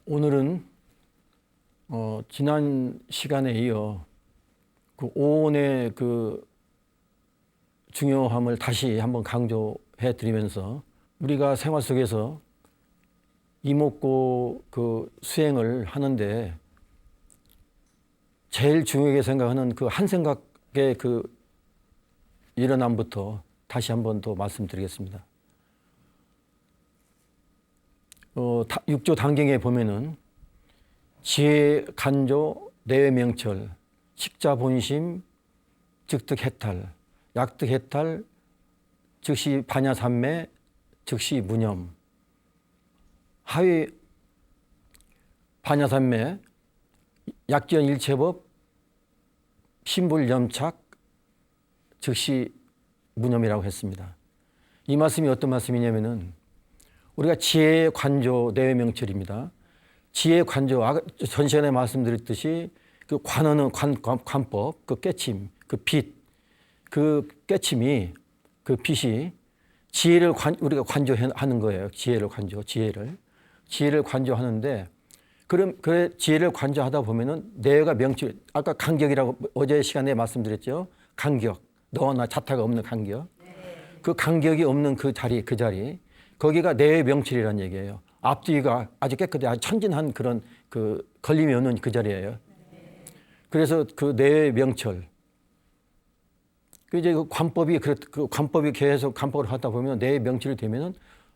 오늘은 지난 시간에 이어 그 오온의 그 중요함을 다시 한번 강조해 드리면서 우리가 생활 속에서 이목구 그 수행을 하는데 제일 중요하게 생각하는 그 한 생각의 그 일어남부터 다시 한번 더 말씀드리겠습니다. 6조 단경에 보면은 지혜 간조 내외명철 식자 본심 즉득 해탈 약득 해탈 즉시 반야삼매 즉시 무념 하위 반야삼매 약견 일체법 신불염착 즉시 무념이라고 했습니다. 이 말씀이 어떤 말씀이냐면은 우리가 지혜의 관조 내외명철입니다. 지혜의 관조, 전 시간에 말씀드렸듯이 그 관어는 관법, 그 깨침, 그 빛, 그 깨침이 그 빛이 지혜를 우리가 관조하는 거예요. 지혜를 관조하는데 그래 지혜를 관조하다 보면은 내가 명철, 아까 간격이라고 어제 시간에 말씀드렸죠. 간격, 너와 나 자타가 없는 간격, 그 간격이 없는 그 자리. 거기가 내외 명철이라는 얘기예요. 앞뒤가 아주 깨끗해, 아주 천진한 그런 그 걸림이 없는 그 자리예요. 그래서 그 내외 명철. 이제 그 관법이 계속 관법을 하다 보면 내외 명철이 되면은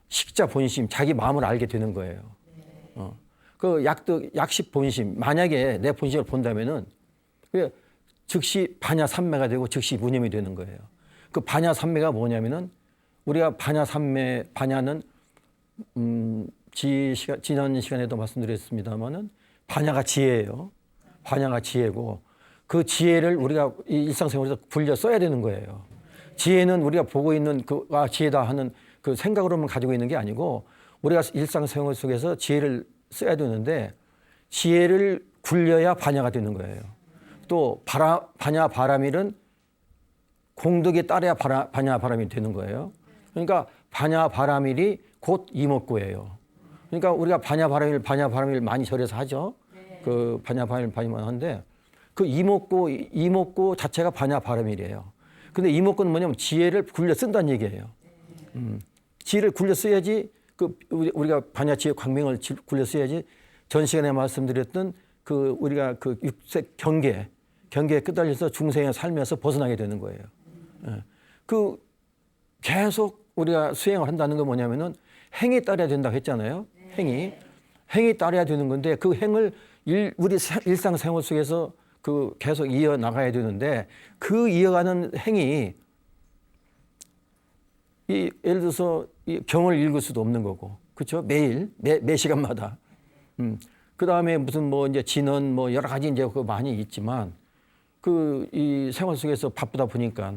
식자 본심, 자기 마음을 알게 되는 거예요. 그 약식 본심, 만약에 내 본심을 본다면은 즉시 반야삼매가 되고 즉시 무념이 되는 거예요. 그 반야삼매가 뭐냐면은 우리가 반야삼매, 반야는 지난 시간에도 말씀드렸습니다만은 반야가 지혜예요. 반야가 지혜고 그 지혜를 우리가 일상생활에서 굴려 써야 되는 거예요. 지혜는 우리가 보고 있는 지혜다 하는 그 생각으로만 가지고 있는 게 아니고 우리가 일상생활 속에서 지혜를 써야 되는데 지혜를 굴려야 반야가 되는 거예요. 또 반야 바라밀은 공덕에 따라야 반야 바라밀이 되는 거예요. 그러니까 반야 바라밀이 곧 이목구예요. 그러니까 우리가 반야 바라밀 많이 절에서 하죠. 그 반야 바라밀 많이 하는데 그 이목구 자체가 반야 바라밀이에요. 근데 이목구는 뭐냐면 지혜를 굴려 쓴다는 얘기예요. 지혜를 굴려 써야지 우리가 반야 지혜 광명을 굴려 써야지 전 시간에 말씀드렸던 그 우리가 그 육색 경계에 끄달려서 중생의 삶에서 벗어나게 되는 거예요. 그 계속 우리가 수행을 한다는 건 뭐냐면은 행에 따라야 된다고 했잖아요. 행이 따라야 되는 건데 그 행을 우리 일상생활 속에서 그 계속 이어 나가야 되는데 그 이어가는 행이 예를 들어서 경을 읽을 수도 없는 거고, 그렇죠? 매일 매 시간마다. 그 다음에 무슨 뭐 이제 진언 뭐 여러 가지 이제 그 많이 있지만 이 생활 속에서 바쁘다 보니까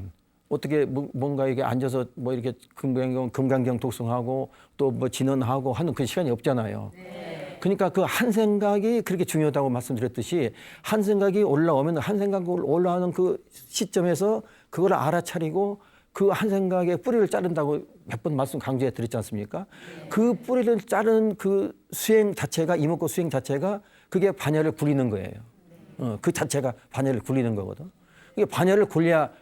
어떻게 뭔가 이게 앉아서 뭐 이렇게 금강경 독송하고 또 뭐 진언하고 하는 그 시간이 없잖아요. 그러니까 그 한 생각이 그렇게 중요하다고 말씀드렸듯이 한 생각이 올라오면 한 생각 올라오는 그 시점에서 그걸 알아차리고 그 한 생각의 뿌리를 자른다고 몇 번 말씀 강조해 드렸지 않습니까? 그 뿌리를 자른 그 수행 자체가 이목구 수행 자체가 그게 반야를 굴리는 거예요. 그 자체가 반야를 굴리는 거거든. 이게 반야를 굴려야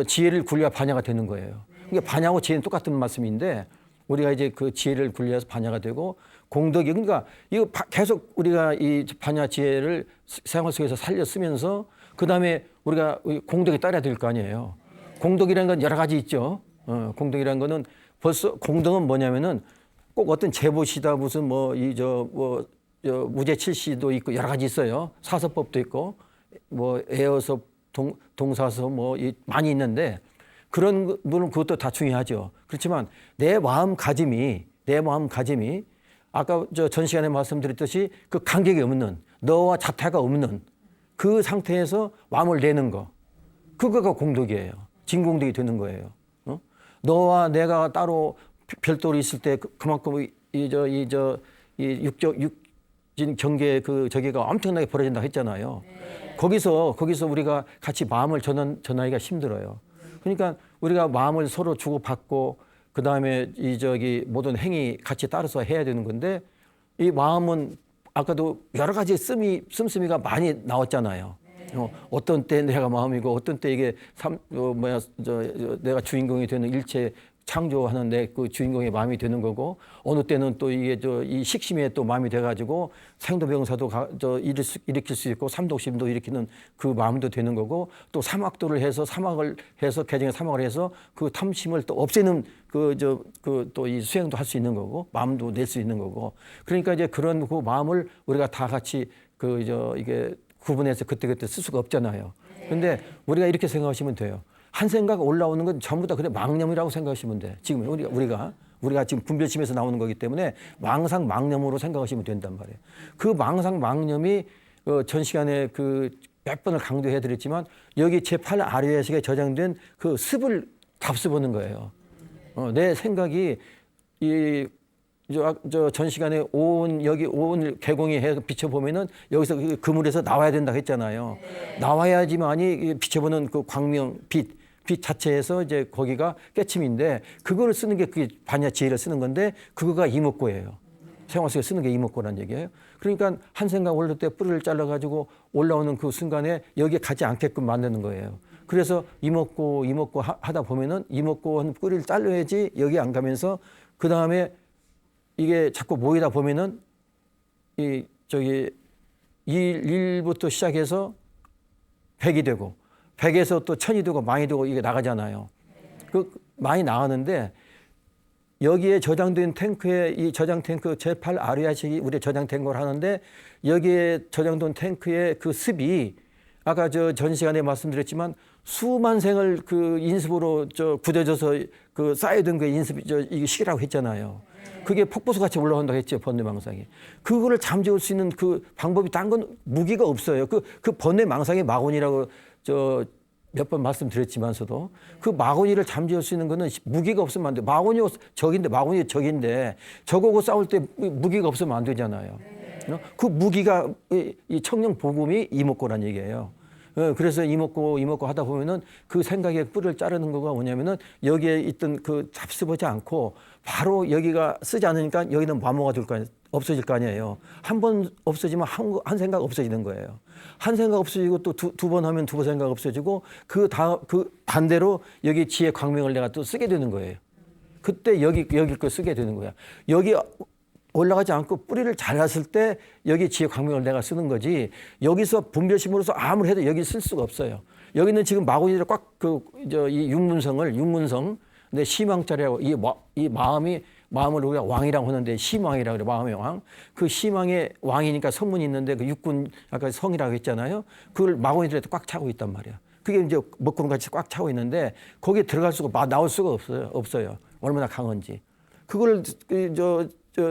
지혜를 굴려야 반야가 되는 거예요. 이게 반야하고 지혜는 똑같은 말씀인데 우리가 이제 그 지혜를 굴려서 반야가 되고 공덕이 그러니까 이거 계속 우리가 이 반야 지혜를 생활 속에서 살려 쓰면서 그 다음에 우리가 공덕에 따라야 될 거 아니에요. 공덕이라는 건 여러 가지 있죠. 공덕이라는 거는 벌써 공덕은 뭐냐면은 꼭 어떤 제보시다 무슨 무제칠시도 있고 여러 가지 있어요. 사서법도 있고 뭐 애어서 동사서 뭐 많이 있는데 그런 물론 그것도 다 중요하죠. 그렇지만 내 마음가짐이 아까 전 시간에 말씀드렸듯이 그 간격이 없는 너와 자태가 없는 그 상태에서 마음을 내는 거 그거가 공덕이에요. 진공덕이 되는 거예요. 너와 내가 따로 별도로 있을 때 그만큼 이 육진 경계 저기가 엄청나게 벌어진다고 했잖아요. 거기서 우리가 같이 마음을 전하기가 힘들어요. 그러니까 우리가 마음을 서로 주고받고 그 다음에 모든 행위 같이 따라서 해야 되는 건데 이 마음은 아까도 여러 가지 씀씀이가 많이 나왔잖아요. 어떤 때 내가 마음이고 어떤 때 이게 내가 주인공이 되는 일체 창조하는 내 그 주인공의 마음이 되는 거고, 어느 때는 또 이게 이 식심에 또 마음이 돼가지고 생도병사도 일으킬 수 있고 삼독심도 일으키는 그 마음도 되는 거고, 또 사막도를 해서 개정의 사막을 해서 그 탐심을 또 없애는 또 이 수행도 할 수 있는 거고, 마음도 낼 수 있는 거고. 그러니까 이제 그런 그 마음을 우리가 다 같이 이게 구분해서 그때그때 쓸 수가 없잖아요. 근데 우리가 이렇게 생각하시면 돼요. 한 생각 올라오는 건 전부 다 그냥 망념이라고 생각하시면 돼. 지금 우리가 지금 분별심에서 나오는 거기 때문에 망상 망념으로 생각하시면 된단 말이에요. 그 망상 망념이 전 시간에 몇 번을 강조해 드렸지만 여기 제8 아류에식에 저장된 그 습을 답습하는 거예요. 내 생각이 전 시간에 여기 오온을 개공이 해서 비춰보면은 여기서 그 그물에서 나와야 된다고 했잖아요. 나와야지만이 비춰보는 그 광명, 빛 자체에서 이제 거기가 깨침인데, 그거를 쓰는 게 그게 반야 지혜를 쓰는 건데, 그거가 이목고예요. 생활 속에 쓰는 게 이목고란 얘기예요. 그러니까 한 생각 올릴 때 뿌리를 잘라가지고 올라오는 그 순간에 여기에 가지 않게끔 만드는 거예요. 그래서 이목고 하다 보면은 이목고 한 뿌리를 잘라야지 여기 안 가면서, 그 다음에 이게 자꾸 모이다 보면은 1부터 시작해서 100이 되고 100에서 또 1000이 되고 만이 되고 이게 나가잖아요. 많이 나가는데 여기에 저장된 탱크에 이 저장 탱크 제8 아류야식이 우리 저장된 걸 하는데, 여기에 저장된 탱크의 그 습이 아까 전 시간에 말씀드렸지만 수만 생을 그 인습으로 굳어져서 쌓여든 그 인습이 이게 식이라고 했잖아요. 그게 폭포수 같이 올라온다고 했죠, 번뇌망상이. 그거를 잠재울 수 있는 그 방법이 딴 건 무기가 없어요. 그 번뇌망상의 마곤이라고 몇 번 말씀드렸지만서도 그 마곤이를 잠재울 수 있는 거는 무기가 없으면 안 돼. 마곤이 적인데 저거고 싸울 때 무기가 없으면 안 되잖아요. 그 무기가 이 청령 복음이 이목고란 얘기예요. 그래서 이목고 하다 보면은 그 생각의 뿔을 자르는 거가 뭐냐면은 여기에 있던 그 잡수보지 않고 바로 여기가 쓰지 않으니까 여기는 마모가 될 거 아니에요. 없어질 거 아니에요. 한 번 없어지면 한 생각 없어지는 거예요. 한 생각 없어지고 또 두 번 하면 두 번 생각 없어지고 그 반대로 여기 지혜 광명을 내가 또 쓰게 되는 거예요. 그때 여기 거 쓰게 되는 거야. 여기 올라가지 않고 뿌리를 잘랐을 때 여기 지혜 광명을 내가 쓰는 거지, 여기서 분별심으로서 아무리 해도 여기 쓸 수가 없어요. 여기는 지금 마구니를 꽉 이 육문성 근데 시망자리라고 이 마음을 우리가 왕이라고 하는데 시망이라고 그래. 마음의 왕. 그 시망의 왕이니까 성문이 있는데 그 육군 아까 성이라고 했잖아요. 그걸 마구니들에 꽉 차고 있단 말이야. 그게 이제 먹구름 같이 꽉 차고 있는데 거기에 들어갈 수가 나올 수가 없어요. 얼마나 강한지. 그걸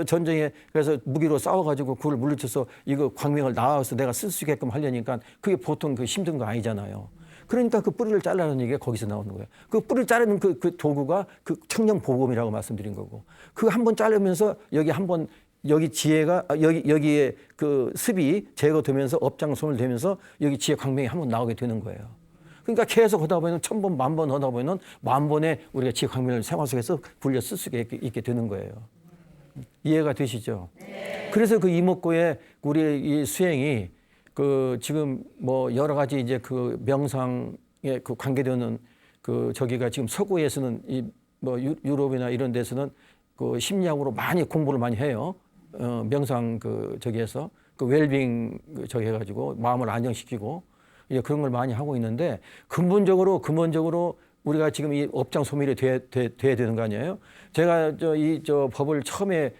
전쟁에 그래서 무기로 싸워가지고 그걸 물리쳐서 이거 광명을 나와서 내가 쓸 수 있게끔 하려니까 그게 보통 힘든 거 아니잖아요. 그러니까 그 뿌리를 잘라는 얘기가 거기서 나오는 거예요. 그 뿌리를 자르는 그 도구가 그 청령 보검이라고 말씀드린 거고, 그 한 번 자르면서 여기 지혜가 여기에 그 습이 제거되면서 업장소멸 되면서 여기 지혜 광명이 한 번 나오게 되는 거예요. 그러니까 계속 하다 보면 1000번, 10,000번 하다 보면 10,000번에 우리가 지혜 광명을 생활 속에서 굴려 쓸 수 있게 되는 거예요. 이해가 되시죠? 네. 그래서 그 이목고의 우리 이 수행이 지금 뭐 여러 가지 이제 그 명상에 관계되는 저기가 지금 서구에서는 뭐 유럽이나 이런 데서는 그 심리학으로 많이 공부를 많이 해요. 명상 저기에서 웰빙 저기 해가지고 마음을 안정시키고 이제 그런 걸 많이 하고 있는데, 근본적으로 우리가 지금 이 업장 소멸이 돼야 되는 거 아니에요? 제가 법을 처음에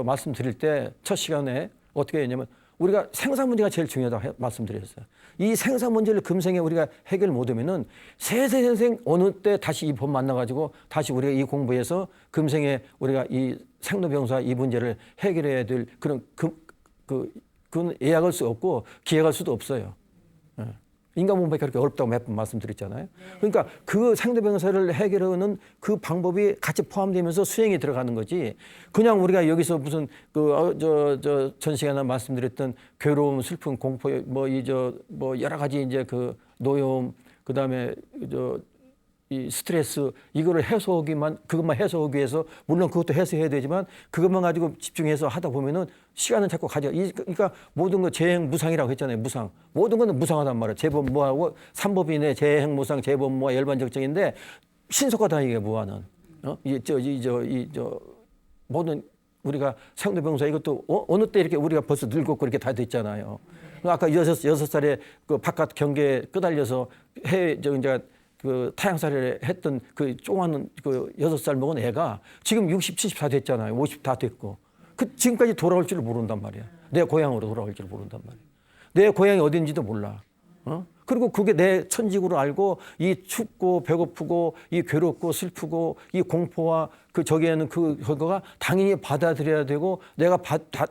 말씀드릴 때 첫 시간에 어떻게 했냐면 우리가 생사 문제가 제일 중요하다고 말씀드렸어요. 이 생사 문제를 금생에 우리가 해결 못하면은 세세생생 어느 때 다시 이 법 만나가지고 다시 우리가 이 공부해서 금생에 우리가 이 생로병사 이 문제를 해결해야 될 그런 그건 예약할 수 없고 기획할 수도 없어요. 인간 몸이 그렇게 어렵다고 몇 번 말씀드렸잖아요. 그러니까 그 생로병사를 해결하는 그 방법이 같이 포함되면서 수행이 들어가는 거지. 그냥 우리가 여기서 무슨 전 시간에 말씀드렸던 괴로움, 슬픔, 공포, 뭐 여러 가지 이제 그 노여움, 그 다음에 이 스트레스 이거를 그것만 해소하기 위해서 물론 그것도 해소해야 되지만 그것만 가지고 집중해서 하다 보면은 시간은 자꾸 그러니까 모든 거 재행무상이라고 했잖아요. 무상. 모든 거는 무상하단 말이에요. 재범무하고 삼법인의 재행무상, 재범무와 열반적정인데 신속하다 이게 무한은. 모든 우리가 생로병사 이것도 어느 때 이렇게 우리가 벌써 늙었고 이렇게 다 됐잖아요. 아까 여섯 살에 그 바깥 경계에 끄달려서 이제 그 타향살이를 했던 그 조그마한 그 6살 먹은 애가 지금 60, 70 다 됐잖아요. 50 다 됐고. 지금까지 돌아올 줄을 모른단 말이야. 내 고향으로 돌아올 줄을 모른단 말이야. 내 고향이 어딘지도 몰라. 그리고 그게 내 천직으로 알고 이 춥고 배고프고 이 괴롭고 슬프고 이 공포와 그 저기에는 그거가 당연히 받아들여야 되고 내가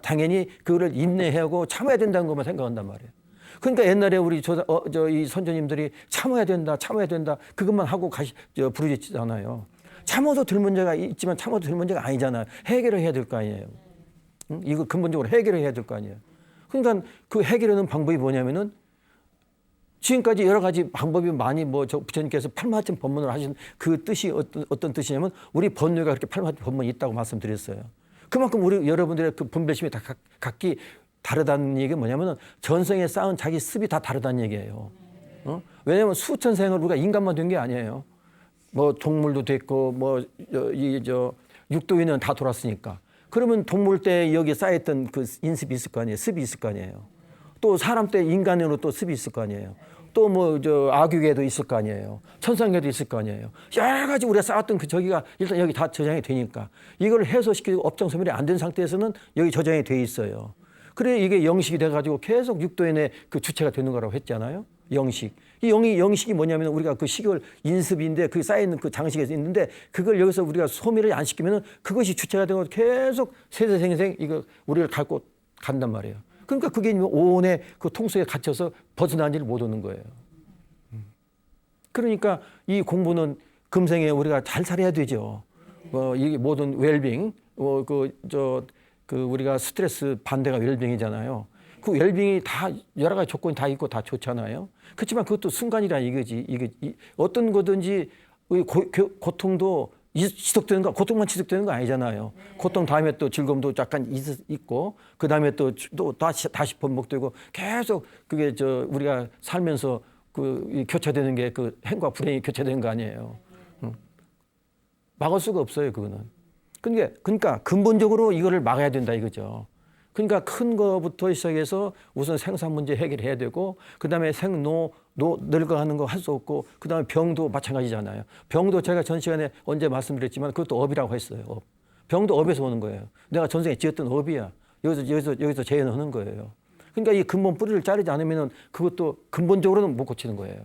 당연히 그거를 인내해야 하고 참아야 된다는 것만 생각한단 말이에요. 그러니까 옛날에 우리 이 선조님들이 참아야 된다 그것만 하고 부르짖잖아요. 참아도 될 문제가 있지만 참아도 될 문제가 아니잖아요. 해결을 해야 될 거 아니에요. 이거 근본적으로 해결을 해야 될 거 아니에요. 그러니까 그 해결하는 방법이 뭐냐면은 지금까지 여러 가지 방법이 많이 부처님께서 팔마침 법문을 하신 그 뜻이 어떤 뜻이냐면 우리 번뇌가 그렇게 팔마침 법문이 있다고 말씀드렸어요. 그만큼 우리 여러분들의 그 분별심이 다 각기 다르다는 얘기가 뭐냐면은 전생에 쌓은 자기 습이 다 다르다는 얘기예요. 왜냐하면 수천 생을 우리가 인간만 된 게 아니에요. 뭐 동물도 됐고 육도인은 다 돌았으니까. 그러면 동물 때 여기 쌓였던 그 인습이 있을 거 아니에요. 습이 있을 거 아니에요. 또 사람 때 인간으로 또 습이 있을 거 아니에요. 또 아귀계도 있을 거 아니에요. 천상계도 있을 거 아니에요. 여러 가지 우리가 쌓았던 그 저기가 일단 여기 다 저장이 되니까 이걸 해소시키고 업장소멸이 안 된 상태에서는 여기 저장이 돼 있어요. 그래 이게 영식이 돼가지고 계속 육도인의 그 주체가 되는 거라고 했잖아요. 영식. 이 영식이 뭐냐면 우리가 그 식을 인습인데 그 쌓여있는 그 장식에 있는데 그걸 여기서 우리가 소멸을 안 시키면은 그것이 주체가 되고 계속 세세생생 이거 우리를 갖고 간단 말이에요. 그러니까 그게 오온의 그 통속에 갇혀서 벗어나지를 못하는 거예요. 그러니까 이 공부는 금생에 우리가 잘 살아야 되죠. 이 모든 웰빙, 우리가 스트레스 반대가 웰빙이잖아요. 그 웰빙이 다 여러 가지 조건이 다 있고 다 좋잖아요. 그렇지만 그것도 순간이라 이거지. 어떤 거든지 고통도 지속되는 거, 고통만 지속되는 거 아니잖아요. 고통 다음에 또 즐거움도 약간 있고, 그 다음에 또 다시 번복되고, 계속 그게 우리가 살면서 교차되는 게 그 행과 불행이 교차되는 거 아니에요. 막을 수가 없어요, 그거는. 그러니까 근본적으로 이거를 막아야 된다 이거죠. 그러니까 큰 거부터 시작해서 우선 생산 문제 해결해야 되고, 그 다음에 늙어가는 거 할 수 없고, 그 다음에 병도 마찬가지잖아요. 병도 제가 전 시간에 언제 말씀드렸지만 그것도 업이라고 했어요. 업. 병도 업에서 오는 거예요. 내가 전생에 지었던 업이야. 여기서 재현하는 거예요. 그러니까 이 근본 뿌리를 자르지 않으면 그것도 근본적으로는 못 고치는 거예요.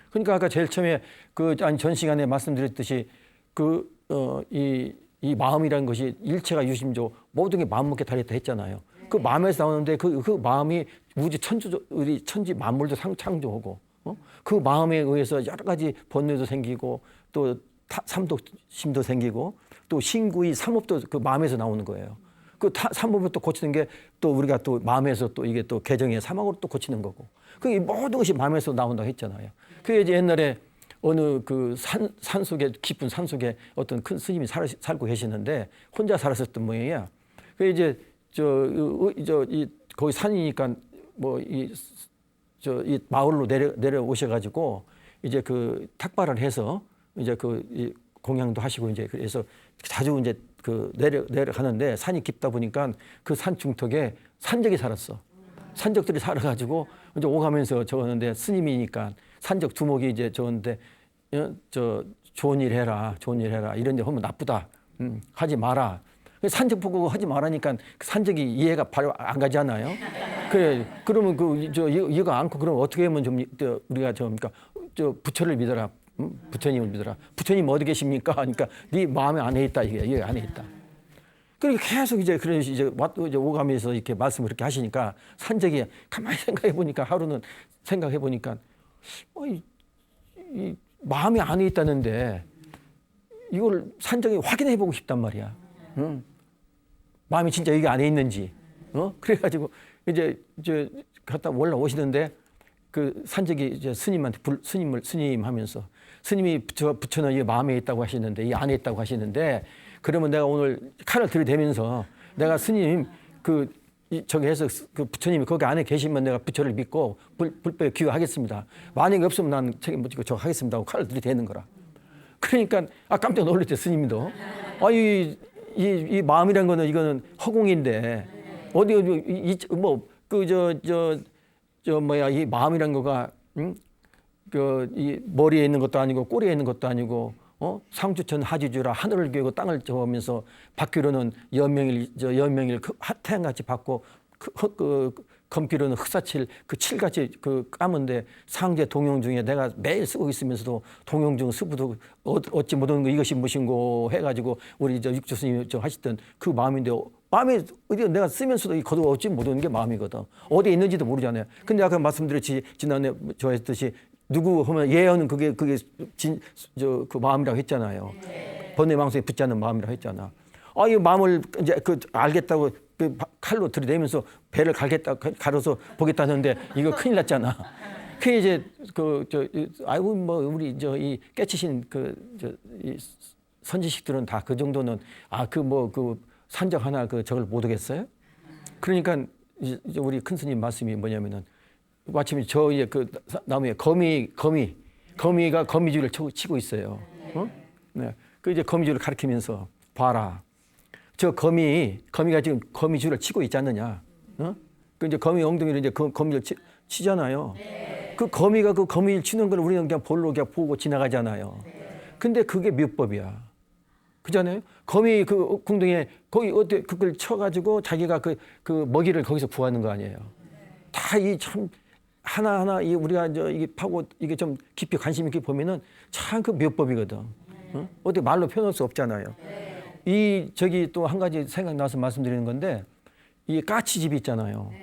그러니까 아까 제일 처음에 전 시간에 말씀드렸듯이 이 마음이라는 것이 일체가 유심조 모든 게 마음 먹게 달렸다 했잖아요. 그 마음에서 나오는데 그 마음이 우주 우리 천지 만물도 창조하고 그 마음에 의해서 여러 가지 번뇌도 생기고 또 삼독심도 생기고 또 신구의 삼업도 그 마음에서 나오는 거예요. 그 삼업을 또 고치는 게 또 우리가 또 마음에서 또 이게 또 개정의 사막으로 또 고치는 거고 그 모든 것이 마음에서 나온다고 했잖아요. 그게 이제 옛날에 어느 그 산속에 깊은 산속에 어떤 큰 스님이 살고 계시는데 혼자 살았었던 모양이야. 그 이제 거기 산이니까 이 마을로 내려오셔가지고 이제 그 탁발을 해서 이제 이 공양도 하시고 이제 그래서 자주 이제 내려가는데 산이 깊다 보니까 그 산 중턱에 산적이 살았어. 산적들이 살아가지고 이제 오가면서 적었는데 스님이니까 산적 두목이 이제 적었는데 좋은 일 해라 이런 데 하면 나쁘다. 하지 마라. 산적 보고 하지 말라니까 산적이 이해가 바로 안 가잖아요. 그래 그러면 이거 않고 그러면 어떻게 하면 좀 우리가 부처를 믿어라. 부처님을 믿어라. 부처님 어디 계십니까? 그러니까 네 마음에 안에 있다 이게 안에 있다. 그러니까 계속 이제 오가면서 이렇게 말씀을 그렇게 하시니까 산적이 가만히 생각해 보니까 하루는 생각해 보니까 이 마음이 안에 있다는데 이걸 산적이 확인해 보고 싶단 말이야. 마음이 진짜 여기 안에 있는지. 그래가지고 이제 갔다 올라오시는데 그 산적이 이제 스님 하면서 스님이 부처는 이 마음에 있다고 하시는데, 이 안에 있다고 하시는데, 그러면 내가 오늘 칼을 들이대면서 내가 스님 저기 해서 그 부처님이 거기 안에 계시면 내가 부처를 믿고 불법에 귀화하겠습니다. 만약에 없으면 난 책임 못 지고 저 하겠습니다 하고 칼을 들이대는 거라. 그러니까 깜짝 놀랐죠, 스님도. 이 마음이란 거는 이거는 허공인데 어디 이 마음이란 거가 이 머리에 있는 것도 아니고 꼬리에 있는 것도 아니고 상주천 하지주라 하늘을 기고 땅을 저으면서 받기로는 연명일 태양같이 받고 검기로는 흑사칠 칠같이 까문데 상제 동용 중에 내가 매일 쓰고 있으면서도 동용 중 스부도 얻지 못하는 거 이것이 무엇인고 해가지고 우리 육조 스님이 하시던 그 마음인데 마음에 어디 내가 쓰면서도 거두어 얻지 못하는 게 마음이거든. 어디에 있는지도 모르잖아요. 근데 아까 말씀드렸지 지난해 저 했듯이 누구 하면 예언은 그게 그 마음이라고 했잖아요. 번뇌망상에 붙지 않는 마음이라고 했잖아. 이 마음을 이제 알겠다고 칼로 들이대면서 배를 가려서 보겠다는데 이거 큰일 났잖아. 그게 이제 아이고 우리 이 깨치신 이 선지식들은 다 그 정도는 산적 하나 저걸 못 오겠어요? 그러니까 이제 우리 큰 스님 말씀이 뭐냐면은 마침 저의 나무에 거미가 거미줄을 치고 있어요. 네. 이제 거미줄을 가리키면서 봐라. 저 거미가 지금 거미줄을 치고 있지 않느냐? 이제 거미 엉덩이를 이제 거미줄 치잖아요. 그 거미가 그 거미줄 치는 걸 우리는 그냥 볼로 그냥 보고 지나가잖아요. 근데 그게 묘법이야. 그잖아요. 거미 궁둥이에 거기 어때 그걸 쳐가지고 자기가 그 먹이를 거기서 구하는 거 아니에요. 다 참 하나하나 우리가 이게 파고 이게 좀 깊이 관심 있게 보면은 참 그 묘법이거든. 어떻게 말로 표현할 수 없잖아요. 또 한 가지 생각나서 말씀드리는 건데 이 까치집이 있잖아요.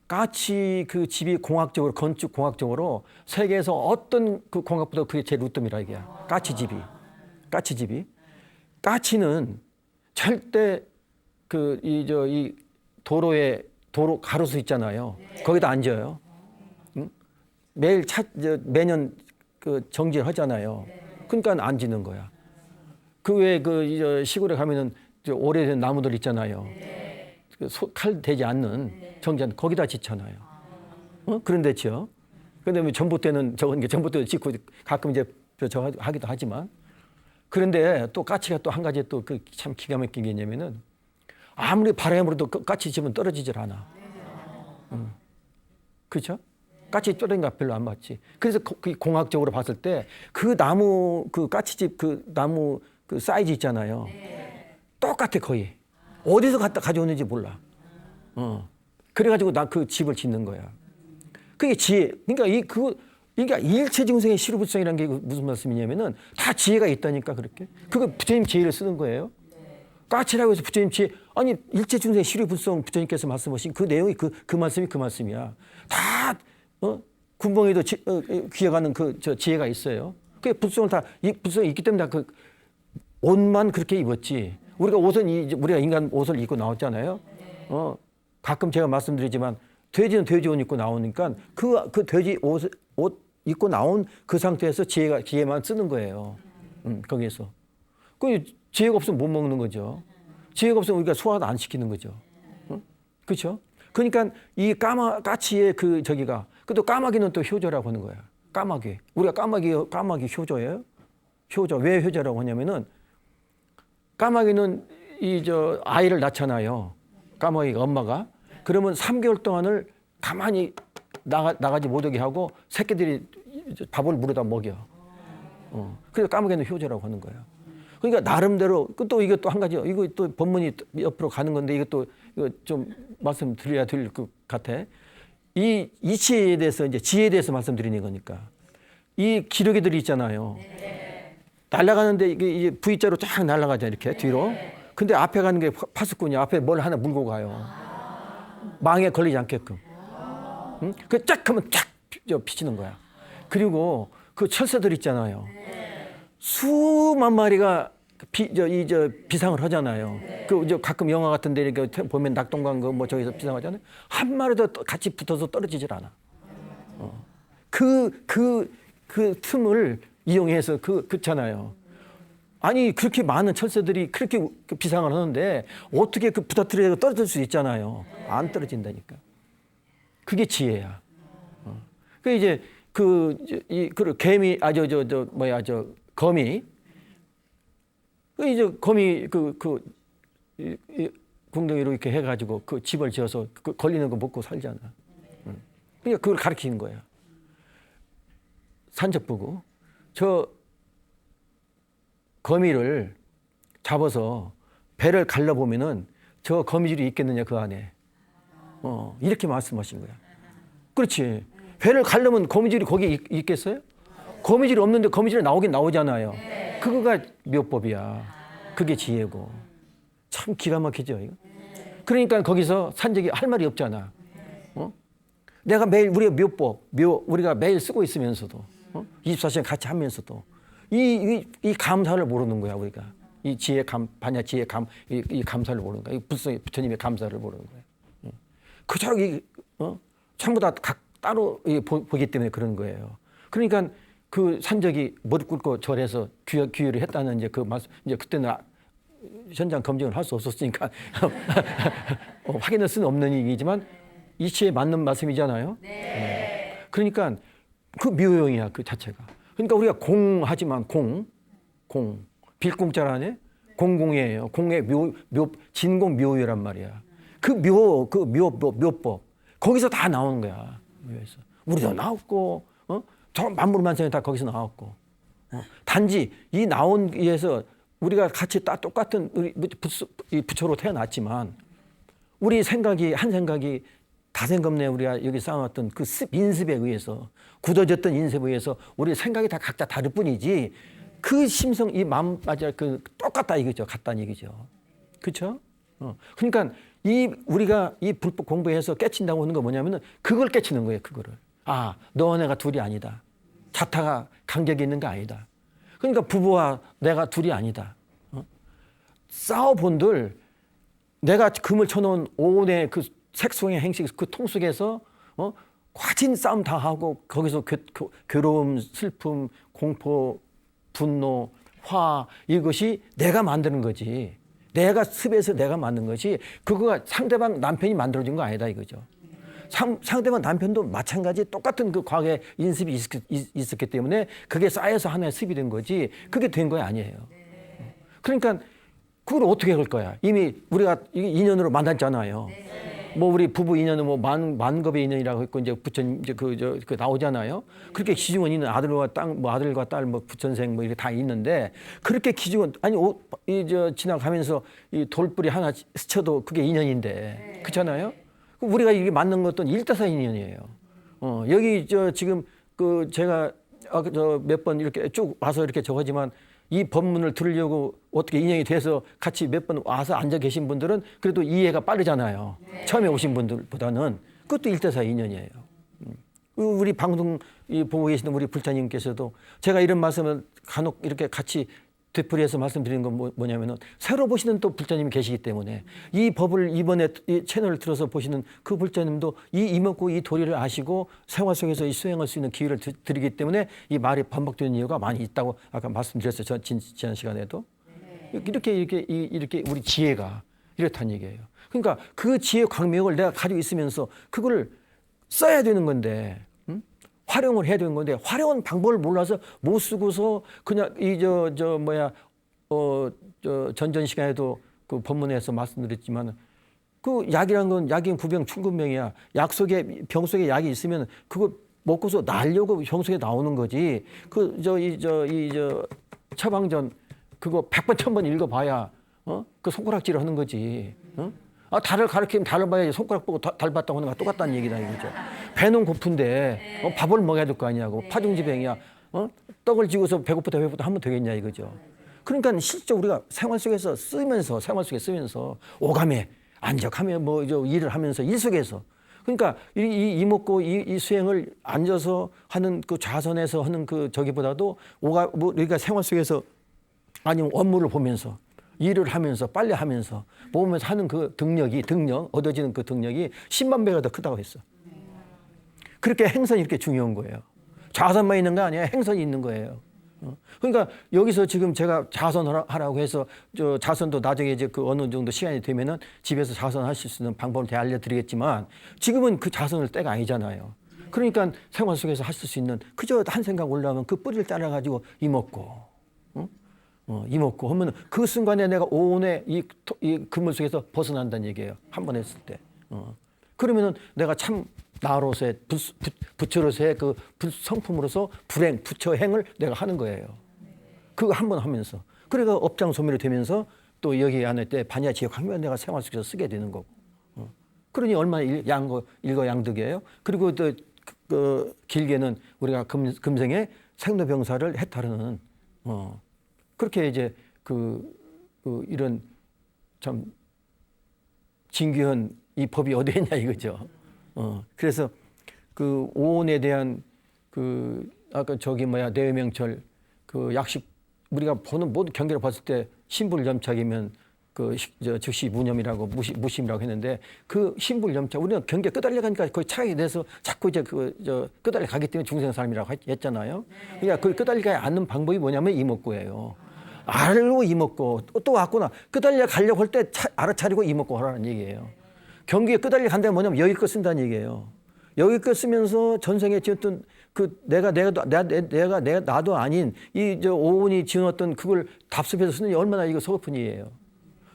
까치 그 집이 공학적으로 건축 공학적으로 세계에서 어떤 그 공학보다 그게 제일 우뜸이라 이게 까치집이. 까치는 절대 이 도로 가로수 있잖아요. 거기다 앉아요. 매년 정지를 하잖아요. 그러니까 앉는 거야. 그 외에 시골에 가면은 오래된 나무들 있잖아요. 칼 대지 않는 정지한 거기다 짓잖아요. 그런데 지요. 그런데 전봇대는 전봇대 짓고 가끔 이제 저 하기도 하지만 그런데 또 까치가 또 한 가지 또 참 기가 막힌 게 있냐면은 아무리 바람이 불어도 까치 집은 떨어지질 않아. 그렇죠? 까치 떨어진 거 별로 안 맞지. 그래서 공학적으로 봤을 때 그 나무 까치집 나무 사이즈 있잖아요. 똑같아 거의. 어디서 갖다 가져오는지 몰라. 그래가지고 나 그 집을 짓는 거야. 그게 지혜. 그러니까 일체 중생의 실루불성이라는 게 무슨 말씀이냐면은 다 지혜가 있다니까 그렇게. 그거 부처님 지혜를 쓰는 거예요. 까치라고 해서 부처님 지혜 아니 일체 중생의 실루불성 부처님께서 말씀하신 그 내용이 그 말씀이 그 말씀이야. 다 군봉에도 귀어가는 저 지혜가 있어요. 그게 불성을 불성이 있기 때문에 다 옷만 그렇게 입었지. 우리가 인간 옷을 입고 나왔잖아요. 가끔 제가 말씀드리지만 돼지는 돼지 옷 입고 나오니까 그 돼지 옷 입고 나온 그 상태에서 지혜만 쓰는 거예요. 거기에서. 그 지혜가 없으면 못 먹는 거죠. 지혜가 없으면 우리가 소화도 안 시키는 거죠. 그렇죠? 그러니까 이 까치의 또 까마귀는 또 효조라고 하는 거야. 까마귀. 우리가 까마귀 효조예요. 효조. 왜 효조라고 하냐면은 까마귀는 아이를 낳잖아요. 까마귀가 엄마가. 그러면 3개월 동안을 가만히 나가지 못하게 하고 새끼들이 밥을 물어다 먹여. 그래서 까마귀는 효조라고 하는 거예요. 그러니까 나름대로 또 이게 또 한 가지 이거 또 법문이 옆으로 가는 건데 이거 좀 말씀드려야 될 것 같아. 이 이치에 대해서 이제 지혜에 대해서 말씀드리는 거니까 이 기러기들이 있잖아요. 날아가는데 이게 V자로 쫙 날아가죠 이렇게 뒤로. 근데 앞에 가는 게 파수꾼이 앞에 뭘 하나 물고 가요. 망에 걸리지 않게끔. 그 쫙 하면 쫙 비치는 거야. 그리고 그 철새들 있잖아요. 수만 마리가 비상을 하잖아요. 가끔 영화 같은 데 이렇게 보면 낙동강 저기서 비상하잖아요. 한 마리도 같이 붙어서 떨어지질 않아. 그 틈을 이용해서 그렇잖아요. 아니 그렇게 많은 철새들이 그렇게 비상을 하는데 어떻게 그 부다트리에 떨어질 수 있잖아요. 안 떨어진다니까. 그게 지혜야. 그 이제 그 개미 거미 그 이제 거미 궁덩이로 이렇게 해가지고 그 집을 지어서 그 걸리는 거 먹고 살잖아. 그러니까 그걸 가르치는 거야. 산적보고 저 거미를 잡아서 배를 갈라보면은 저 거미줄이 있겠느냐 그 안에. 이렇게 말씀하신 거야. 그렇지. 배를 갈려면 거미줄이 거기 있겠어요? 거미줄이 없는데 거미줄이 나오긴 나오잖아요. 그거가 묘법이야. 그게 지혜고. 참 기가 막히죠. 이거? 그러니까 거기서 산적이 할 말이 없잖아. 내가 매일 우리가 묘법, 우리가 매일 쓰고 있으면서도 24시간 같이 하면서도 이 감사를 모르는 거야 우리가. 이 지혜 반야 지혜 이 감사를 모르는 거야. 이 부처님의 감사를 모르는 거야. 그저 전부 다 각 따로 보기 때문에 그런 거예요. 그러니까 그 산적이 무릎 꿇고 절해서 귀의를 했다는 이제 그 말씀, 이제 그때는 현장 검증을 할 수 없었으니까 확인할 수는 없는 얘기지만 이치에 맞는 말씀이잖아요. 네. 그러니까 그 묘용이야 그 자체가. 그러니까 우리가 공하지만 빌공자라네. 공공이에요. 공의 진공 묘유란 말이야. 그 묘법 거기서 다 나오는 거야. 묘에서 우리도 나왔고, 저 만물만상이 다 거기서 나왔고. 단지 이 나온 이에서 우리가 같이 다 똑같은 우리 부처로 태어났지만 우리 생각이 한 생각이 다생겁내 우리가 여기 쌓아왔던 그 인습에 의해서 굳어졌던 인습에 의해서 우리 생각이 다 각자 다를 뿐이지 그 심성 이 마음 맞아 그 똑같다 이거죠. 같다는 얘기죠. 그렇죠? 그러니까 우리가 이 불법 공부해서 깨친다고 하는 건 뭐냐면은 그걸 깨치는 거예요. 그거를. 아, 너와 내가 둘이 아니다. 자타가 간격이 있는 거 아니다. 그러니까 부부와 내가 둘이 아니다. 싸워본들 내가 금을 쳐놓은 오온의 그 색소의 행식 그 통 속에서 과진 싸움 다 하고 거기서 괴로움, 슬픔, 공포, 분노, 화 이것이 내가 만드는 거지. 내가 습에서 내가 만든 것이 그거가 상대방 남편이 만들어준 거 아니다 이거죠. 상대방 남편도 마찬가지 똑같은 그 과거에 인습이 있었기 때문에 그게 쌓여서 하나의 습이 된 거지 그게 된 거 아니에요. 그러니까 그걸 어떻게 할 거야? 이미 우리가 인연으로 만났잖아요. 뭐 우리 부부 인연은 뭐 만급의 인연이라고 했고 이제 부처님 이제 그 나오잖아요. 그렇게 기중은 있는 아들과 아들과 딸 뭐 부천생 뭐 이렇게 다 있는데 그렇게 기중은 아니 지나가면서 이 돌뿌리 하나 스쳐도 그게 인연인데 그렇잖아요. 우리가 이게 맞는 것도 일대사 인연이에요. 여기 지금 그 제가 몇 번 이렇게 쭉 와서 이렇게 적었지만 이 법문을 들으려고 어떻게 인연이 돼서 같이 몇 번 와서 앉아 계신 분들은 그래도 이해가 빠르잖아요. 네. 처음에 오신 분들보다는 그것도 일대사 인연이에요. 우리 방송 보고 계시는 우리 불자님께서도 제가 이런 말씀을 간혹 이렇게 같이 되풀이해서 말씀드리는 건 뭐냐면은 새로 보시는 또 불자님이 계시기 때문에 이 법을 이번에 이 채널을 들어서 보시는 그 불자님도 이 이목구 이 도리를 아시고 생활 속에서 이 수행할 수 있는 기회를 드리기 때문에 이 말이 반복되는 이유가 많이 있다고 아까 말씀드렸어요. 지난 시간에도. 이렇게 우리 지혜가 이렇다는 얘기예요. 그러니까 그 지혜 광명을 내가 가지고 있으면서 그거를 써야 되는 건데 활용을 해야 되는 건데 활용한 방법을 몰라서 못 쓰고서 그냥 전전 시간에도 그 법문에서 말씀드렸지만 그 약이란 건 약인 구병 충분병이야. 병 속에 약이 있으면 그거 먹고서 날려고 병 속에 나오는 거지. 처방전 그거 100번 1000번 읽어봐야 그 손가락질을 하는 거지. 달을 가리키면 달을 봐야지 손가락 보고 달 봤다고 하는 거 똑같다는 얘기다 이거죠. 배는 고픈데 밥을 먹어야 될 거 아니냐고. 파중지병이야. 떡을 지고서 배고프다 하면 되겠냐 이거죠. 그러니까 실제 우리가 생활 속에서 생활 속에 쓰면서 오감에 안적하며 일을 하면서 일 속에서 그러니까 이 먹고 이 수행을 앉아서 하는 그 좌선에서 하는 그 저기보다도 우리가 생활 속에서 아니면 업무를 보면서 일을 하면서 빨래하면서 보면서 하는 그 등력 얻어지는 그 등력이 10만 배가 더 크다고 했어. 그렇게 행선이 이렇게 중요한 거예요. 좌선만 있는 거 아니야. 행선이 있는 거예요. 그러니까 여기서 지금 제가 자선하라고 해서 저 자선도 나중에 이제 그 어느 정도 시간이 되면은 집에서 자선하실 수 있는 방법을 다 알려드리겠지만 지금은 그 자선을 때가 아니잖아요. 그러니까 생활 속에서 하실 수 있는 그저 한 생각 올라오면 그 뿌리를 잘라가지고 이먹고, 이먹고 하면 그 순간에 내가 오온의 이 그물 속에서 벗어난다는 얘기예요. 한 번 했을 때. 그러면은 내가 참 나로서의 부처로서의 그 성품으로서 불행, 부처행을 내가 하는 거예요. 그거 한 번 하면서. 그러니까 업장소멸이 되면서 또 여기 안에 때 반야지역학면 내가 생활 속에서 쓰게 되는 거고. 그러니 얼마나 일거양득이에요. 그리고 또 그 길게는 우리가 금생에 생로병사를 해탈하는 그렇게 이제 이런 참 진귀한 이 법이 어디에 있냐 이거죠. 그래서 그 오온에 대한 그 아까 내외명철 그 약식 우리가 보는 모든 경계를 봤을 때 신불염착이면 즉시 무념이라고 무심이라고 했는데 그 신불염착 우리는 경계 끄달려 가니까 거의 착이 돼서 자꾸 이제 끄달려 가기 때문에 중생사람이라고 했잖아요. 그러니까 그 끄달리지 않는 방법이 뭐냐면 이목구예요. 알고 이먹고 또 왔구나. 끄달려 가려고 할 때 알아차리고 이먹고 하라는 얘기예요. 경기에 끄달려 간다면 뭐냐면 여기 거 쓴다는 얘기예요. 여기 거 쓰면서 전생에 지었던 그 내가 나도 아닌 오온이 지어놨던 그걸 답습해서 쓰는 게 얼마나 이거 서글픈 일이에요.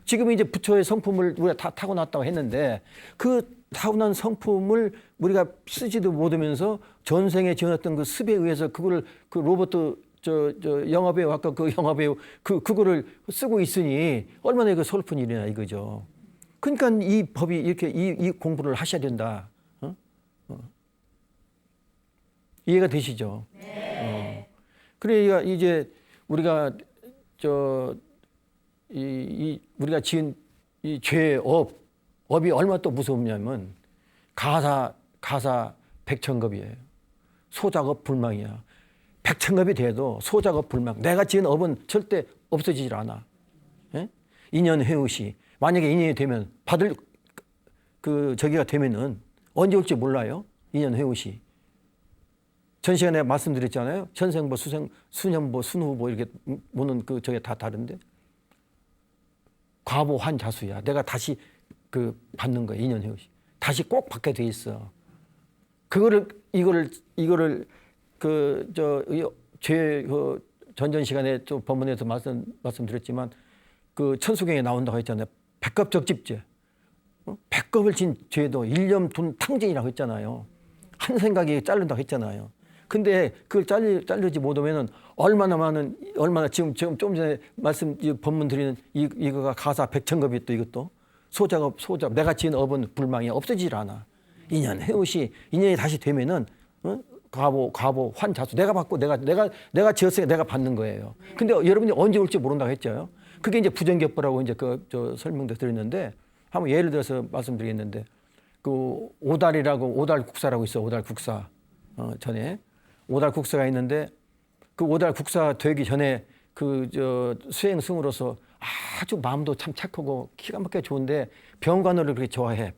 지금 이제 부처의 성품을 우리가 다 타고났다고 했는데 그 타고난 성품을 우리가 쓰지도 못하면서 전생에 지어놨던 그 습에 의해서 그거를 그 로버트 영화배우 아까 그 영화배우 그거를 쓰고 있으니 얼마나 이거 서글픈 일이냐 이거죠. 그러니까 이 법이 이렇게 이 공부를 하셔야 된다. 이해가 되시죠? 네. 그러니까 이제 우리가 우리가 지은 이 죄의 업이 얼마나 또 무섭냐면 가사 백천겁이에요. 소작업 불망이야. 백천겁이 돼도 소작업 불망. 내가 지은 업은 절대 없어지질 않아. 예? 인연 회우시. 만약에 인연이 되면 받을 저기가 되면은 언제 올지 몰라요. 인연 회우시. 전 시간에 말씀드렸잖아요. 현생보, 수년보, 순후보 이렇게 보는 저게 다 다른데 과보 환자수야. 내가 다시 받는 거야. 인연 회우시. 다시 꼭 받게 돼 있어. 이거를 전전 시간에 또 법문에서 말씀드렸지만 그 천수경에 나온다고 했잖아요. 백겁적집죄. 백겁을 진 죄도 일념 돈 탕진이라고 했잖아요. 한 생각이 자른다고 했잖아요. 근데 그걸 자르지 못하면은 얼마나 지금 좀 전에 법문 드리는 이거가 가사 백천겁이 또 이것도 소작 내가 지은 업은 불망이 없어지질 않아. 인연 해옷이 인연이 다시 되면은 과보 환자수 내가 받고 내가 지었으니까 내가 받는 거예요. 근데 여러분이 언제 올지 모른다고 했죠. 그게 이제 부정격보라고 이제 설명도 드렸는데 한번 예를 들어서 말씀드리겠는데 그 오달국사라고 있어. 오달국사 전에 오달국사가 있는데 그 오달국사 되기 전에 수행승으로서 아주 마음도 참 착하고 기가 막히게 좋은데 병간호를 그렇게 좋아해.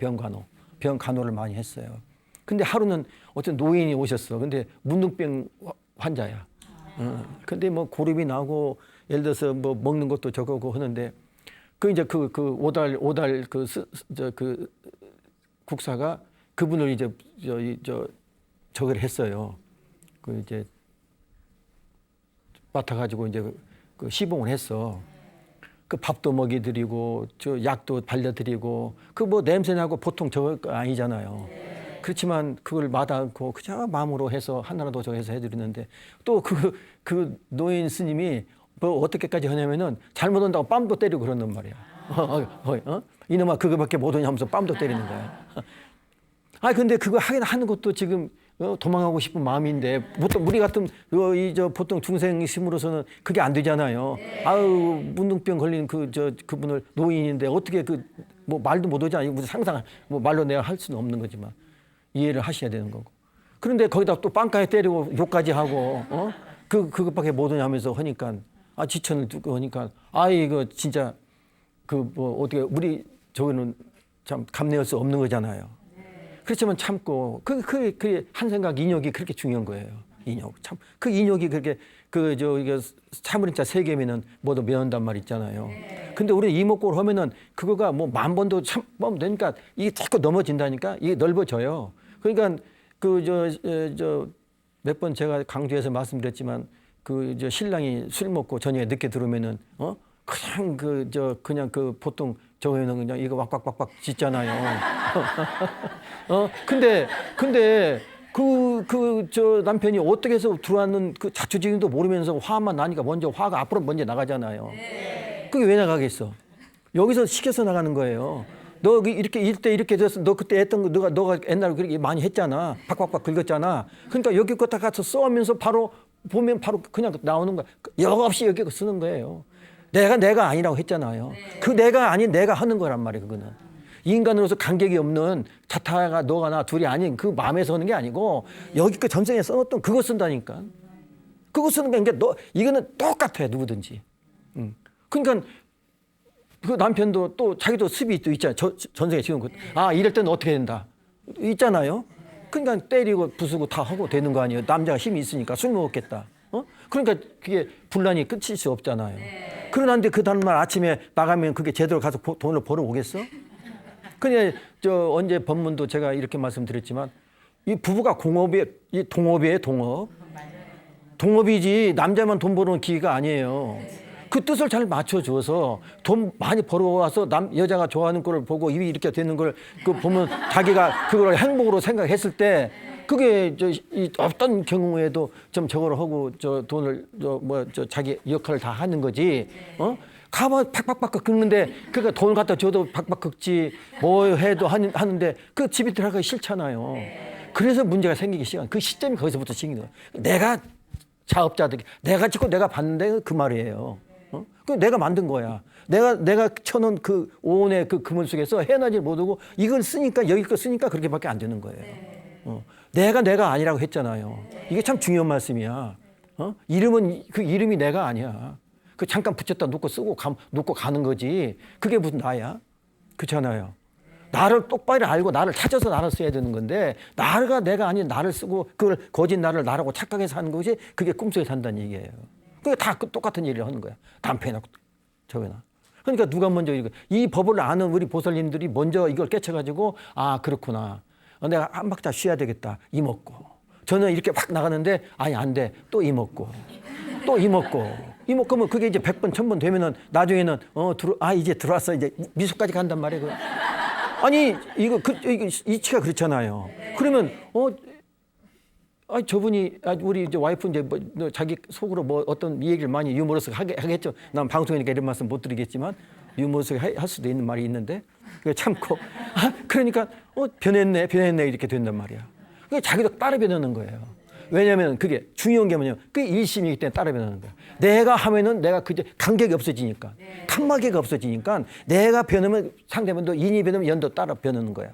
병간호를 많이 했어요. 근데 하루는 어떤 노인이 오셨어. 근데 문둥병 환자야. 근데 뭐 고름이 나고 예를 들어서 뭐 먹는 것도 저거고 하는데 이제 오달 국사가 그분을 이제 저걸 했어요. 이제 맡아가지고 이제 시봉을 했어. 그 밥도 먹이드리고 약도 발려드리고 뭐 냄새나고 보통 저거 아니잖아요. 그렇지만 그걸 마다 않고 그냥 마음으로 해서 하나라도 저 해서 해드리는데 또 그 노인 스님이 뭐 어떻게까지 하냐면은 잘못한다고 뺨도 때리고 그러는 말이야. 이놈아 그거밖에 못하냐면서 뺨도 때리는 거야. 근데 그거 하는 것도 지금 도망가고 싶은 마음인데 보통 우리 같은 보통 중생심으로서는 그게 안 되잖아요. 아유 문둥병 걸린 그분을 노인인데 어떻게 뭐 말도 못하지 무슨 상상 뭐 말로 내가 할 수는 없는 거지만 이해를 하셔야 되는 거고. 그런데 거기다 또 빵까지 때리고 욕까지 하고 그것밖에 못하냐면서 하니까 지천을 두고 하니까 이거 진짜 뭐 어떻게 우리 저거는 참 감내할 수 없는 거잖아요. 그렇지만 참고 그 한 생각 인욕이 그렇게 중요한 거예요. 인욕 참 그 인욕이 그렇게 이게 참으린자 3개면은 모두 면한단 말 있잖아요. 근데 우리 이목구를 하면은 그거가 뭐 10,000번도 참으면 되니까 이게 자꾸 넘어진다니까 이게 넓어져요. 그러니까 몇 번 제가 강조해서 말씀드렸지만 신랑이 술 먹고 저녁에 늦게 들어오면은 그냥 보통 저거는 그냥 이거 왁왁왁왁 짖잖아요. 근데 남편이 어떻게 해서 들어왔는 그 자초지종도 모르면서 화만 나니까 화가 앞으로 먼저 나가잖아요. 그게 왜 나가겠어? 여기서 시켜서 나가는 거예요. 너 이렇게 일때 이렇게 돼서 너 그때 했던 거 너가 옛날에 그렇게 많이 했잖아. 박박박 긁었잖아. 그러니까 여기 거 다 가서 써면서 바로 보면 바로 그냥 나오는 거야. 역 없이 여기 거 쓰는 거예요. 내가 아니라고 했잖아요. 그 내가 아닌 내가 하는 거란 말이에요. 그거는. 인간으로서 간격이 없는 자타가 너가 나 둘이 아닌 그 마음에서 하는 게 아니고 여기 그 전생에 써놓던 그거 쓴다니까. 그거 쓰는 게 그러니까 이거는 똑같아 누구든지. 그러니까 그 남편도 또 자기도 습이 또 있잖아요. 전생에 지은 것. 이럴 때는 어떻게 된다. 있잖아요. 그러니까 때리고 부수고 다 하고 되는 거 아니에요. 남자가 힘이 있으니까 술 먹었겠다. 그러니까 그게 분란이 끝일 수 없잖아요. 그러는데 그 다음날 아침에 나가면 그게 제대로 가서 돈을 벌어 오겠어? 그냥 언제 법문도 제가 이렇게 말씀드렸지만 이 부부가 이 동업이에요, 동업. 동업이지 남자만 돈 벌어오는 기회가 아니에요. 그 뜻을 잘 맞춰줘서 돈 많이 벌어와서 여자가 좋아하는 걸 보고 입이 이렇게 되는 걸 보면 자기가 그걸 행복으로 생각했을 때 그게 어떤 경우에도 좀 저거를 하고 돈을 자기 역할을 다 하는 거지. 가만 팍팍팍 긁는데 그러니까 돈을 갖다 줘도 팍팍 긁지 뭐 해도 하는데 그 집에 들어가기 싫잖아요. 그래서 문제가 생기기 시작한 그 시점이 거기서부터 생기는 거예요. 내가 자업자들 내가 짓고 내가 받는데 그 말이에요. 그 내가 만든 거야. 내가 쳐놓은 그 오온의 그 그물 속에서 해나지 못하고 이걸 쓰니까 여기 거 쓰니까 그렇게밖에 안 되는 거예요. 내가 아니라고 했잖아요. 이게 참 중요한 말씀이야. 이름은 그 이름이 내가 아니야. 그 잠깐 붙였다 놓고 쓰고 놓고 가는 거지. 그게 무슨 나야? 그렇잖아요. 나를 똑바로 알고 나를 찾아서 나를 써야 되는 건데 내가 아닌 나를 쓰고 그걸 거짓 나를 나라고 착각해서 하는 것이 그게 꿈속에 산다는 얘기예요. 그게 다 똑같은 일을 하는 거야. 남편이나 저거나. 그러니까 누가 먼저 이 법을 아는 우리 보살님들이 먼저 이걸 깨쳐가지고 그렇구나. 내가 한 박자 쉬어야 되겠다. 이 먹고. 저는 이렇게 확 나가는데 안 돼. 또 이 먹고. 또 이 먹고. 이 먹고면 그게 이제 100번, 1000번 되면은 나중에는 이제 들어왔어. 이제 미소까지 간단 말이에요. 아니 이거 이치가 그렇잖아요. 그러면 저분이 우리 이제 와이프 이제 자기 속으로 어떤 얘기를 많이 유머러스 하겠죠. 난 방송이니까 이런 말씀 못 드리겠지만 유머러스 할 수도 있는 말이 있는데 참고 그러니까 변했네 이렇게 된단 말이야. 그게 자기도 따라 변하는 거예요. 왜냐하면 그게 중요한 게 뭐냐면 그게 일심이기 때문에 따라 변하는 거야. 내가 하면은 내가 그제 간격이 없어지니까 칸막이가 없어지니까 내가 변하면 상대방도 인이 변하면 연도 따라 변하는 거야.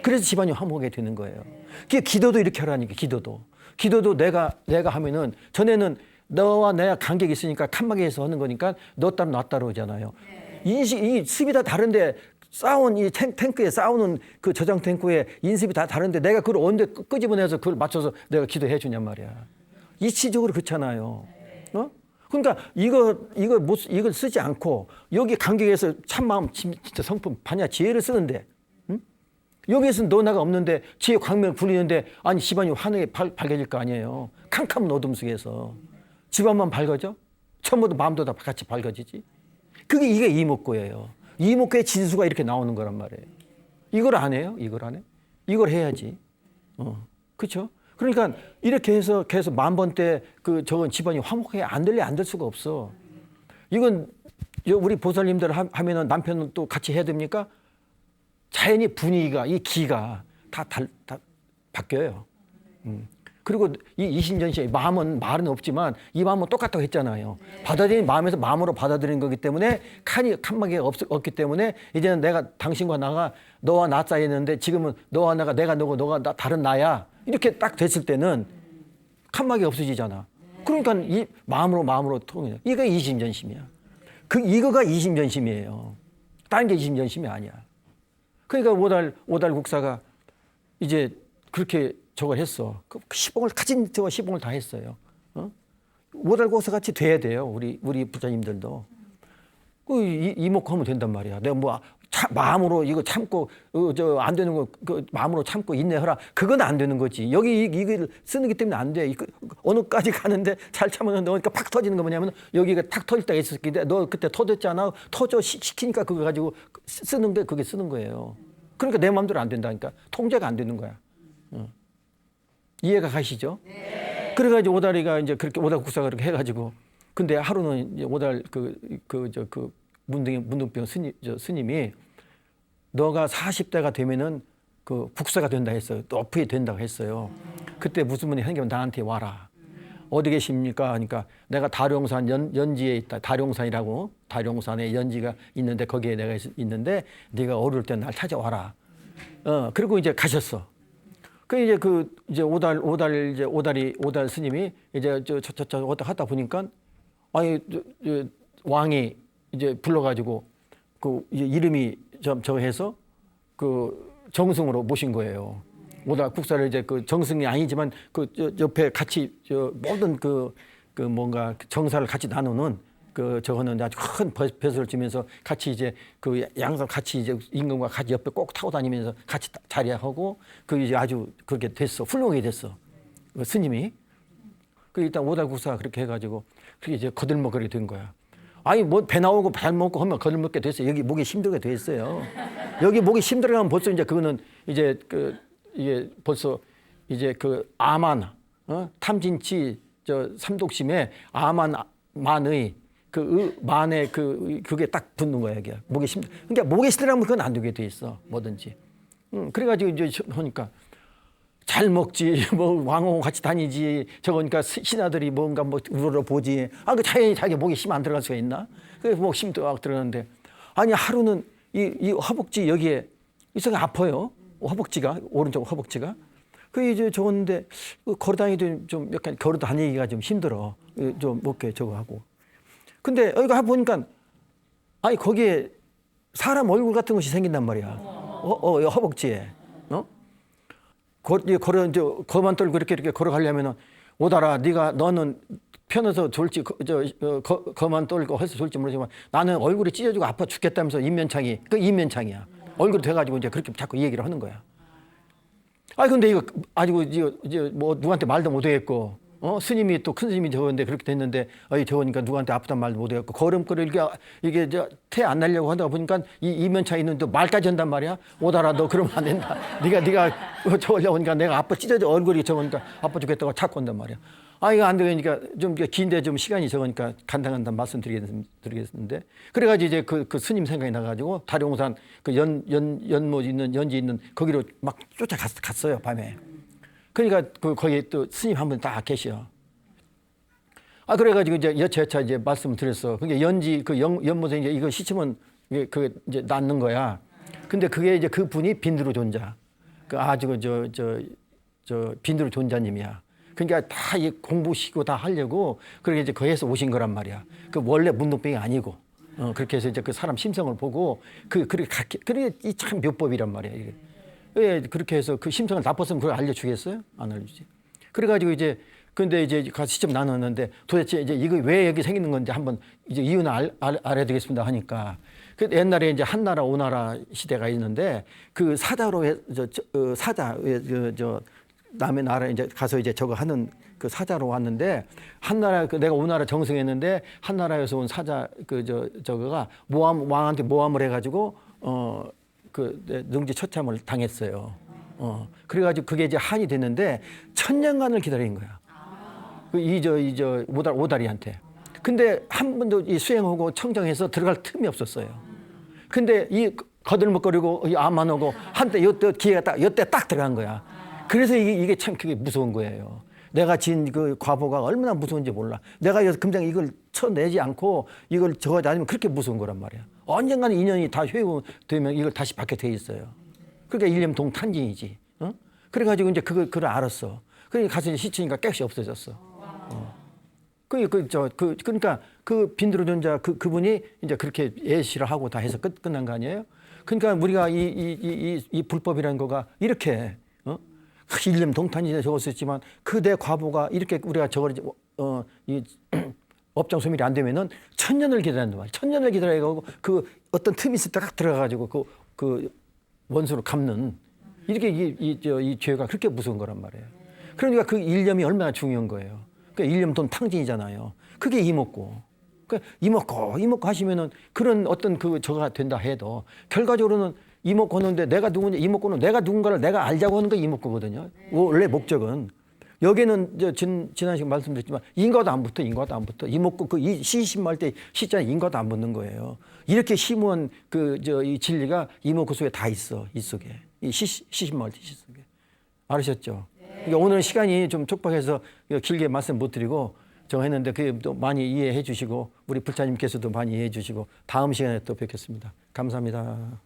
그래서 집안이 화목하게 되는 거예요. 그게 기도도 이렇게 하라니까. 기도도 내가 하면은 전에는 너와 내가 간격이 있으니까 칸막이에서 하는 거니까 너 따로 나 따로 오잖아요. 이 습이 다 다른데 이 탱크에 싸우는 그 저장 탱크에 인습이 다 다른데 내가 그걸 언제 끄집어내서 그걸 맞춰서 내가 기도해 주냔 말이야. 이치적으로 그렇잖아요. 그러니까 이걸 쓰지 않고 여기 간격에서 참마음 진짜 성품 반야 지혜를 쓰는데 여기에서는 너 나가 없는데 지혜 광명을 부리는데 집안이 환하게 밝아질 거 아니에요. 캄캄한 어둠 속에서 집안만 밝아져? 처음부터 마음도 다 같이 밝아지지. 이게 이목구예요. 이목구의 진수가 이렇게 나오는 거란 말이에요. 이걸 안 해요? 이걸 해야지. 그렇죠? 그러니까 이렇게 해서 계속 10,000번 때 저건 집안이 화목하게 안 될 수가 없어. 이건 우리 보살님들 하면은 남편은 또 같이 해야 됩니까? 자연히 분위기가 이 기가 다 바뀌어요. 그리고 이 이심전심 마음은 말은 없지만 이 마음은 똑같다고 했잖아요. 받아들인 마음에서 마음으로 받아들인 거기 때문에 칸막이가 없기 때문에 이제는 내가 당신과 나가 너와 나 사이에 있는데 지금은 너와 나가 내가 너고 너가 다른 나야. 이렇게 딱 됐을 때는 칸막이가 없어지잖아. 그러니까 이 마음으로 통해. 이게 이심전심이야. 이거가 이심전심이에요. 다른 게 이심전심이 아니야. 그러니까 오달 국사가 이제 그렇게 저걸 했어. 시봉을 가진 시봉을 다 했어요. 오달고사 같이 돼야 돼요. 우리 부자님들도. 그 이목하면 된단 말이야. 내가 뭐 마음으로 이거 참고 저 안 되는 거 그 마음으로 참고 인내하라. 그건 안 되는 거지. 여기 이걸 쓰는 기 때문에 안 돼. 어느까지 가는데 잘 참으면 너니까 팍 터지는 거 뭐냐면 여기가 탁 터질 때가 있었기 때문에 너 그때 터졌잖아. 터져 시키니까 그거 가지고 쓰는 게 그게 쓰는 거예요. 그러니까 내 마음대로 안 된다니까. 통제가 안 되는 거야. 이해가 가시죠? 네. 그래가지고 오다리가 이제 그렇게 오달 국사가 그렇게 해가지고 근데 하루는 이제 오달 문둥병 스님이 너가 40대가 되면은 그 국사가 된다 했어요. 높이 된다고 했어요. 그때 무슨 분이 생기면 나한테 와라. 어디 계십니까? 하니까 내가 다룡산 연지에 있다. 다룡산이라고 다룡산에 연지가 있는데 거기에 내가 있는데 네가 어려울 때 날 찾아와라. 그리고 이제 가셨어. 그 이제 오달 스님이 이제 저 왔다 갔다 보니까 아니 왕이 이제 불러가지고 그 이름이 저 해서 그 정승으로 모신 거예요. 오달 국사를 이제 그 정승이 아니지만 그 옆에 같이 모든 그 뭔가 정사를 같이 나누는 그 저거는 아주 큰 벼슬을 지면서 같이 이제 그 양상 같이 이제 임금과 같이 옆에 꼭 타고 다니면서 같이 자리하고 그 이제 아주 그렇게 됐어. 훌륭하게 됐어. 그 스님이. 그 일단 오달 국사가 그렇게 해가지고 그게 이제 거들먹거리게 된 거야. 아니 뭐 배 나오고 발 먹고 하면 거들먹게 됐어요. 여기 목이 힘들게 됐어요. 여기 목이 힘들어가면 벌써 이제 그거는 이제 이게 벌써 이제 그 아만 탐진치 저 삼독심에 아만만의 그 만에 그게 딱 붙는 거야 이게 목이 힘들. 그러니까 목이 힘들면 그건 안 되게 돼 있어 뭐든지. 그래가지고 이제 하니까. 잘 먹지, 뭐, 왕홍 같이 다니지, 저거니까 신하들이 뭔가 뭐, 우러러보지. 그 자연히 자기 목에 힘 안 들어갈 수가 있나? 그래서 목 힘도 막 들어가는데. 아니, 하루는 이 허벅지 여기에 이상하게 아파요. 허벅지가, 오른쪽 허벅지가. 이제 저건데, 걸어 다니도 좀 약간 걸어 다니기가 좀 힘들어. 좀 먹게 저거 하고. 근데 여기 보니까, 아니, 거기에 사람 얼굴 같은 것이 생긴단 말이야. 허벅지에. 이제 거만 떨고 이렇게 걸어가려면은 오달아 너는 편해서 졸지 거만 떨고 해서 졸지 모르지만 나는 얼굴이 찢어지고 아파 죽겠다면서 인면창이 인면창이야. 얼굴이 돼가지고 이제 그렇게 자꾸 이 얘기를 하는 거야. 근데 이거 아직고 이제 뭐 누구한테 말도 못 하겠고 스님이 또 큰 스님이 저건데 그렇게 됐는데 저거니까 누구한테 아프단 말도 못 하겠고 걸음걸이 이게 태 안 날려고 하다 보니까 이 이면차 있는 또 말까지 한단 말이야. 오달아 너 그러면 안 된다. 네가 저러려고 하니까 내가 아파 찢어져 얼굴이 저거니까 아파 죽겠다고 자꾸 한단 말이야. 이거 안 되니까 좀 긴데 좀 시간이 적으니까 간단한 말씀드리겠는데 그래가지고 이제 그 스님 생각이 나가지고 다룡산 그 연못 있는 연지 있는 거기로 막 쫓아갔어요 밤에. 그러니까 거기 또 스님 한 분 딱 계셔. 그래가지고 이제 여차 이제 말씀을 드렸어. 그게 연지 연못에 이제 이거 시치면 그게 이제 낫는 거야. 근데 그게 이제 그 분이 빈두르 존자. 아주 저 빈두르 존자님이야. 그러니까 다 공부시키고 다 하려고 그렇게 이제 거기에서 오신 거란 말이야. 원래 문둥병이 아니고. 그렇게 해서 이제 그 사람 심성을 보고 그게 이 참 묘법이란 말이야. 이게. 왜 그렇게 해서 그 심성을 나빴으면 그걸 알려주겠어요? 안 알려주지. 그래가지고 이제 근데 이제 가서 시점 나눴는데 도대체 이제 이거 왜 여기 생기는 건지 한번 이제 이유는 알아야 되겠습니다 하니까 그 옛날에 이제 한나라 오나라 시대가 있는데 그 사자로 사자 저 남의 나라에 이제 가서 이제 저거 하는 그 사자로 왔는데 한나라 내가 오나라 정승했는데 한나라에서 온 사자 저거가 왕한테 모함을 해가지고 능지 처참을 당했어요. 그래가지고 그게 이제 한이 됐는데 1000년간을 기다린 거야. 오다리한테. 근데 한 번도 이 수행하고 청정해서 들어갈 틈이 없었어요. 근데 이 거들먹거리고 암만 오고 한때 요때 기회가 딱 들어간 거야. 그래서 이게 참 그게 무서운 거예요. 내가 지은 그 과보가 얼마나 무서운지 몰라. 내가 금장 이걸 쳐내지 않고 이걸 저거지 않으면 그렇게 무서운 거란 말이야. 언젠가는 인연이 다 회유되면 이걸 다시 받게 돼 있어요. 그러니까 일념동탄진이지. 그래가지고 이제 그걸 알았어. 그러니까 가서 시치니까 깨끗이 없어졌어. 그러니까 그 빈두르 존자 그분이 이제 그렇게 예시를 하고 다 해서 끝난 거 아니에요? 그러니까 우리가 이 불법이라는 거가 이렇게 일념 동탄진에 적었었지만 그 내 과보가 이렇게 우리가 저걸 이 업장 소멸이 안 되면은 천년을 기다린단 말이에요. 천년을 기다려가지고 그 어떤 틈이 있을 때 딱 들어가가지고 그 원수를 갚는 이렇게 이 죄가 그렇게 무서운 거란 말이에요. 그러니까 그 일념이 얼마나 중요한 거예요. 그러니까 일념 돈 탕진이잖아요. 그게 이목고. 그러니까 이목고 하시면은 그런 어떤 그 저가 된다 해도 결과적으로는 이목고는데 내가 누구냐, 이목고는 내가 누군가를 내가 알자고 하는 게 이목고거든요. 원래 목적은. 여기는 지난 시간 말씀드렸지만 인과도 안 붙어, 인과도 안 붙어. 이목고 그 시심할 때 시자에 인과도 안 붙는 거예요. 이렇게 심오한 이 진리가 이목고 속에 다 있어, 이 속에. 이 시심할 때 시 속에. 알으셨죠? 그러니까 오늘은 시간이 좀 촉박해서 길게 말씀 못 드리고 정했는데 그게 또 많이 이해해 주시고 우리 불자님께서도 많이 이해해 주시고 다음 시간에 또 뵙겠습니다. 감사합니다.